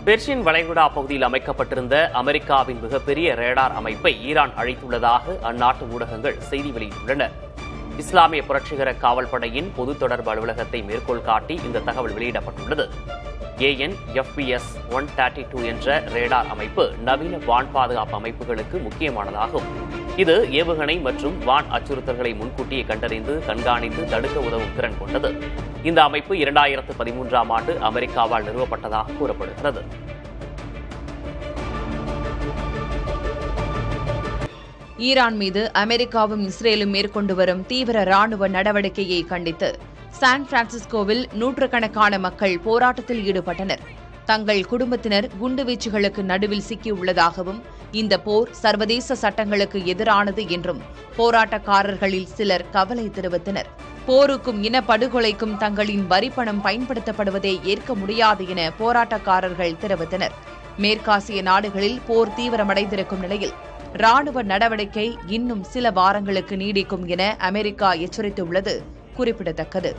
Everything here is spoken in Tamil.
பெர்ஷியன் வளைகுடா பகுதியில் அமைக்கப்பட்டிருந்த அமெரிக்காவின் மிகப்பெரிய ரேடார் அமைப்பை ஈரான் அழித்துள்ளதாக அந்நாட்டு ஊடகங்கள் செய்தி வெளியிட்டுள்ளன. இஸ்லாமிய புரட்சிகர காவல்படையின் பொது தொடர்பு அலுவலகத்தை மேற்கோள் காட்டி இந்த தகவல் வெளியிடப்பட்டுள்ளது. AN/FPS 132 என்ற ரேடார் அமைப்பு நவீன வான் பாதுகாப்பு அமைப்புகளுக்கு முக்கியமானதாகும். இது ஏவுகணை மற்றும் வான் அச்சுறுத்தல்களை முன்கூட்டியே கண்டறிந்து கண்காணித்து தடுக்க உதவும் திறன் கொண்டது. இந்த அமைப்பு 2013ஆம் ஆண்டு அமெரிக்காவால் நிறுவப்பட்டதாக கூறப்படுகிறது. ஈரான் மீது அமெரிக்காவும் இஸ்ரேலும் மேற்கொண்டு வரும் தீவிர ராணுவ நடவடிக்கையை கண்டித்து சான் பிரான்சிஸ்கோவில் நூற்றுக்கணக்கான மக்கள் போராட்டத்தில் ஈடுபட்டனர். தங்கள் குடும்பத்தினர் குண்டுவீச்சுகளுக்கு நடுவில் சிக்கியுள்ளதாகவும் இந்த போர் சர்வதேச சட்டங்களுக்கு எதிரானது என்றும் போராட்டக்காரர்களில் சிலர் கவலை தெரிவித்தனர். போருக்கும் இனப்படுகொலைக்கும் தங்களின் வரிப்பணம் பயன்படுத்தப்படுவதை ஏற்க முடியாது என போராட்டக்காரர்கள் தெரிவித்தனர். மேற்காசிய நாடுகளில் போர் தீவிரமடைந்திருக்கும் நிலையில் ராணுவ நடவடிக்கை இன்னும் சில வாரங்களுக்கு நீடிக்கும் என அமெரிக்கா எச்சரித்துள்ளது குறிப்பிடத்தக்கது.